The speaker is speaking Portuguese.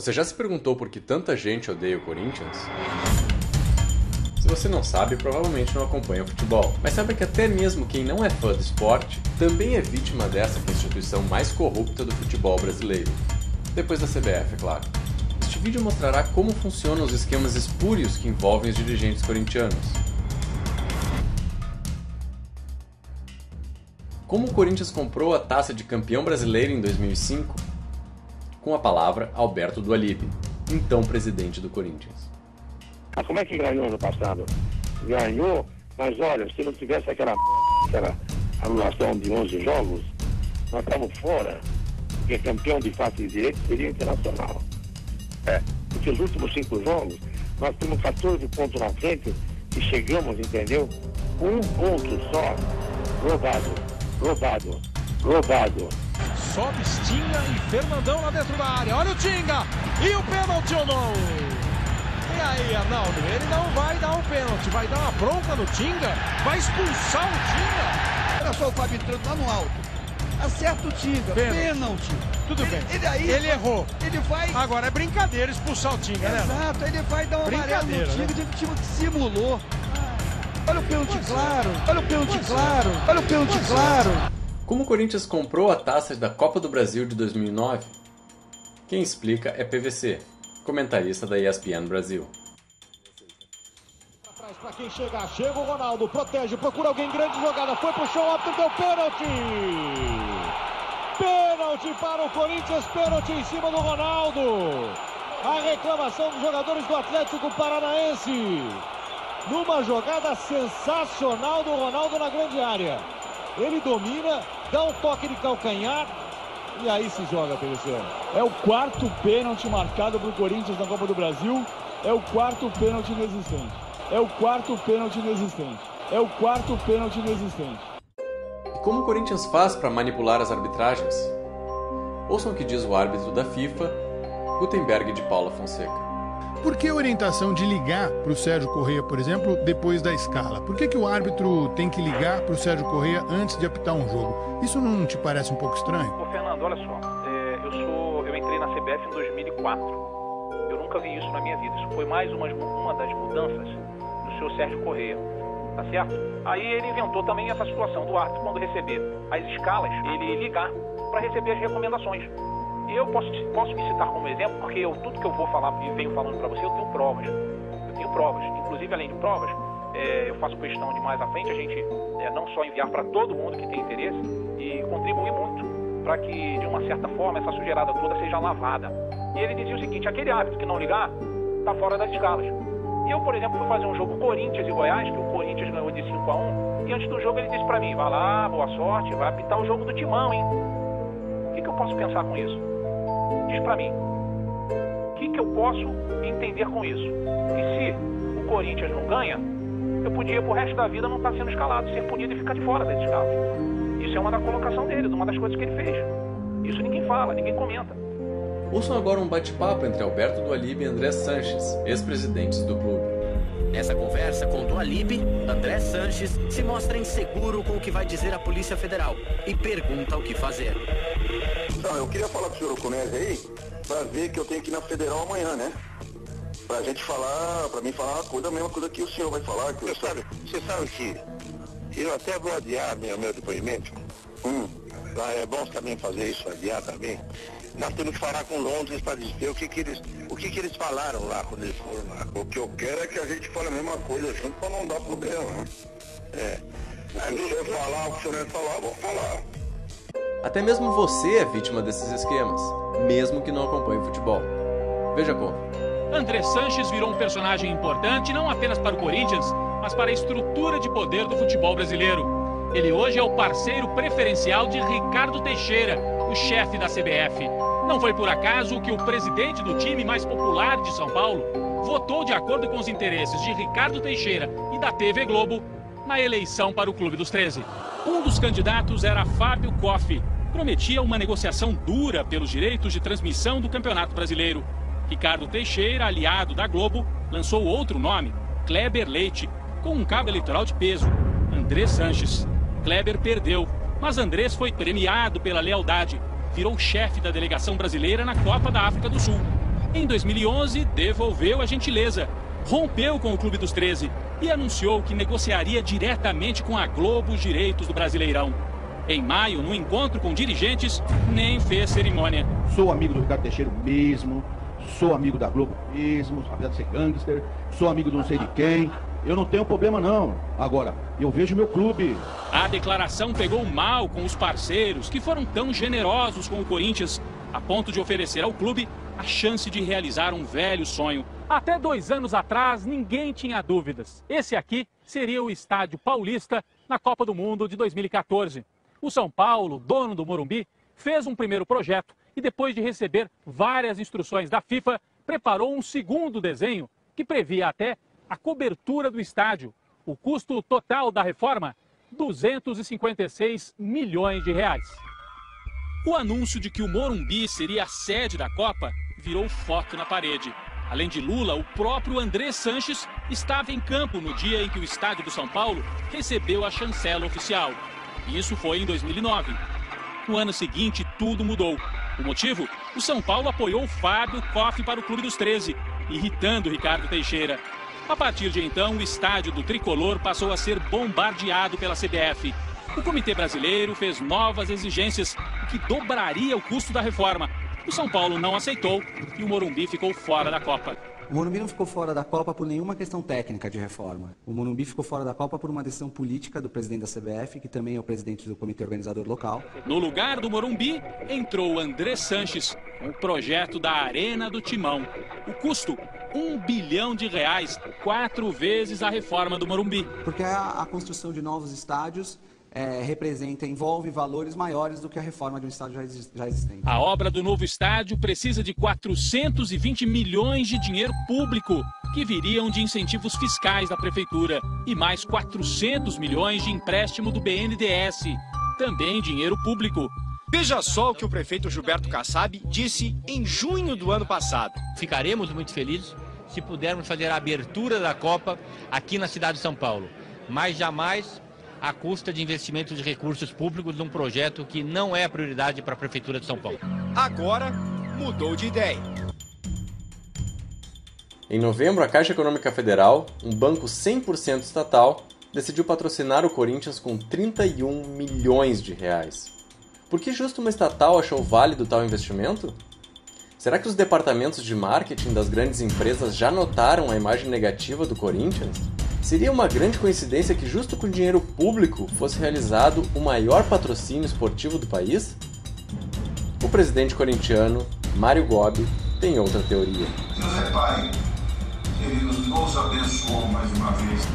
Você já se perguntou por que tanta gente odeia o Corinthians? Se você não sabe, provavelmente não acompanha o futebol. Mas saiba que até mesmo quem não é fã do esporte também é vítima dessa que é a instituição mais corrupta do futebol brasileiro. Depois da CBF, é claro. Este vídeo mostrará como funcionam os esquemas espúrios que envolvem os dirigentes corintianos. Como o Corinthians comprou a taça de campeão brasileiro em 2005? Com a palavra, Alberto Dualib, então presidente do Corinthians. Como é que ganhou no passado? Ganhou, mas olha, se não tivesse aquela anulação de 11 jogos, nós estamos fora, porque campeão de fato e direito seria internacional. Porque os últimos 5 jogos, nós temos 14 pontos na frente e chegamos, entendeu? Com 1 ponto só, rodado. Sobe Tinga e Fernandão lá dentro da área. Olha o Tinga! E o pênalti ou não? E aí, Arnaldo? Ele não vai dar um pênalti, vai dar uma bronca no Tinga, vai expulsar o Tinga. Olha só o Fábio entrando lá no alto. Acerta o Tinga, pênalti. Tudo bem. Ele errou. Ele vai... Agora é brincadeira expulsar o Tinga, né? Exato, ele vai dar um amarelo no Tinga, né? De time que simulou. Olha o pênalti claro, olha o pênalti claro, olha o pênalti claro. Como o Corinthians comprou a taça da Copa do Brasil de 2009? Quem explica é PVC, comentarista da ESPN Brasil. Para quem chegar, chega o Ronaldo, protege, procura alguém, grande jogada, foi pro chão, óbvio, deu pênalti! Pênalti para o Corinthians, pênalti em cima do Ronaldo! A reclamação dos jogadores do Atlético Paranaense. Numa jogada sensacional do Ronaldo na grande área. Ele domina, dá um toque de calcanhar e aí se joga, PVC. É o 4º pênalti marcado para o Corinthians na Copa do Brasil. É o 4º pênalti inexistente. É o 4º pênalti inexistente. É o 4º pênalti inexistente. E como o Corinthians faz para manipular as arbitragens? Ouçam o que diz o árbitro da FIFA, Gutenberg de Paula Fonseca. Por que a orientação de ligar para o Sérgio Corrêa, por exemplo, depois da escala? Por que o árbitro tem que ligar para o Sérgio Corrêa antes de apitar um jogo? Isso não te parece um pouco estranho? Ô Fernando, olha só, eu entrei na CBF em 2004. Eu nunca vi isso na minha vida. Isso foi mais uma das mudanças do senhor Sérgio Corrêa, tá certo? Aí ele inventou também essa situação do árbitro, quando receber as escalas, ele ligar para receber as recomendações. E eu posso me citar como exemplo, porque tudo que eu vou falar e venho falando para você, eu tenho provas. Inclusive, além de provas, eu faço questão de mais à frente a gente não só enviar para todo mundo que tem interesse e contribuir muito para que, de uma certa forma, essa sujeirada toda seja lavada. E ele dizia o seguinte: aquele árbitro que não ligar, está fora das escalas. E eu, por exemplo, fui fazer um jogo Corinthians e Goiás, que o Corinthians ganhou de 5-1, e antes do jogo ele disse para mim: vai lá, boa sorte, vai apitar o jogo do Timão, hein? O que eu posso pensar com isso? Diz pra mim, o que eu posso entender com isso? E se o Corinthians não ganha, eu podia pro resto da vida não estar sendo escalado, ser punido e ficar de fora das escalas. Isso é uma da colocação dele, uma das coisas que ele fez. Isso ninguém fala, ninguém comenta. Ouçam agora um bate-papo entre Alberto Dualib e André Sanches, ex-presidentes do clube. Nessa conversa com Dualib, André Sanches se mostra inseguro com o que vai dizer a Polícia Federal e pergunta o que fazer. Então, eu queria falar com o senhor Oconese aí, pra ver que eu tenho que ir na Federal amanhã, né? Pra gente falar, pra mim falar uma coisa, a mesma coisa que o senhor vai falar. Que Você sabe que eu até vou adiar meu depoimento. É bom também fazer isso, adiar também. Nós temos que falar com Londres para dizer o que eles falaram lá quando eles foram lá. O que eu quero é que a gente fale a mesma coisa junto pra não dar problema, né? Se o senhor falar o que o senhor vai falar, eu vou falar. Até mesmo você é vítima desses esquemas, mesmo que não acompanhe o futebol. Veja como. André Sanches virou um personagem importante não apenas para o Corinthians, mas para a estrutura de poder do futebol brasileiro. Ele hoje é o parceiro preferencial de Ricardo Teixeira, o chefe da CBF. Não foi por acaso que o presidente do time mais popular de São Paulo votou de acordo com os interesses de Ricardo Teixeira e da TV Globo na eleição para o Clube dos 13. Um dos candidatos era Fábio Koff. Prometia uma negociação dura pelos direitos de transmissão do Campeonato Brasileiro. Ricardo Teixeira, aliado da Globo, lançou outro nome, Kleber Leite, com um cabo eleitoral de peso, André Sanches. Kleber perdeu, mas Andrés foi premiado pela lealdade. Virou chefe da delegação brasileira na Copa da África do Sul. Em 2011, devolveu a gentileza, rompeu com o Clube dos 13 e anunciou que negociaria diretamente com a Globo os direitos do Brasileirão. Em maio, no encontro com dirigentes, nem fez cerimônia. Sou amigo do Ricardo Teixeira mesmo, sou amigo da Globo mesmo, apesar de ser gangster, sou amigo de não sei de quem. Eu não tenho problema não. Agora, eu vejo meu clube. A declaração pegou mal com os parceiros que foram tão generosos com o Corinthians, a ponto de oferecer ao clube a chance de realizar um velho sonho. Até 2 anos atrás, ninguém tinha dúvidas. Esse aqui seria o Estádio Paulista na Copa do Mundo de 2014. O São Paulo, dono do Morumbi, fez um primeiro projeto e, depois de receber várias instruções da FIFA, preparou um segundo desenho que previa até a cobertura do estádio. O custo total da reforma, 256 milhões de reais. O anúncio de que o Morumbi seria a sede da Copa virou foto na parede. Além de Lula, o próprio André Sanches estava em campo no dia em que o estádio do São Paulo recebeu a chancela oficial. Isso foi em 2009. No ano seguinte, tudo mudou. O motivo? O São Paulo apoiou Fábio Koff para o Clube dos 13, irritando Ricardo Teixeira. A partir de então, o estádio do Tricolor passou a ser bombardeado pela CBF. O Comitê Brasileiro fez novas exigências, o que dobraria o custo da reforma. O São Paulo não aceitou e o Morumbi ficou fora da Copa. O Morumbi não ficou fora da Copa por nenhuma questão técnica de reforma. O Morumbi ficou fora da Copa por uma decisão política do presidente da CBF, que também é o presidente do comitê organizador local. No lugar do Morumbi, entrou André Sanches, com o projeto da Arena do Timão. O custo, R$1 bilhão, 4 vezes a reforma do Morumbi. Porque a construção de novos estádios envolve valores maiores do que a reforma de um estádio já existente. A obra do novo estádio precisa de 420 milhões de dinheiro público, que viriam de incentivos fiscais da prefeitura, e mais 400 milhões de empréstimo do BNDES, também dinheiro público. Veja só o que o prefeito Gilberto Kassab disse em junho do ano passado. Ficaremos muito felizes se pudermos fazer a abertura da Copa aqui na cidade de São Paulo, mas jamais à custa de investimento de recursos públicos num projeto que não é a prioridade para a Prefeitura de São Paulo. Agora mudou de ideia. Em novembro, a Caixa Econômica Federal, um banco 100% estatal, decidiu patrocinar o Corinthians com R$31 milhões. Por que justo uma estatal achou válido tal investimento? Será que os departamentos de marketing das grandes empresas já notaram a imagem negativa do Corinthians? Seria uma grande coincidência que justo com dinheiro público fosse realizado o maior patrocínio esportivo do país? O presidente corintiano, Mário Gobi, tem outra teoria. Deus é Pai, Ele nos abençoou mais uma vez.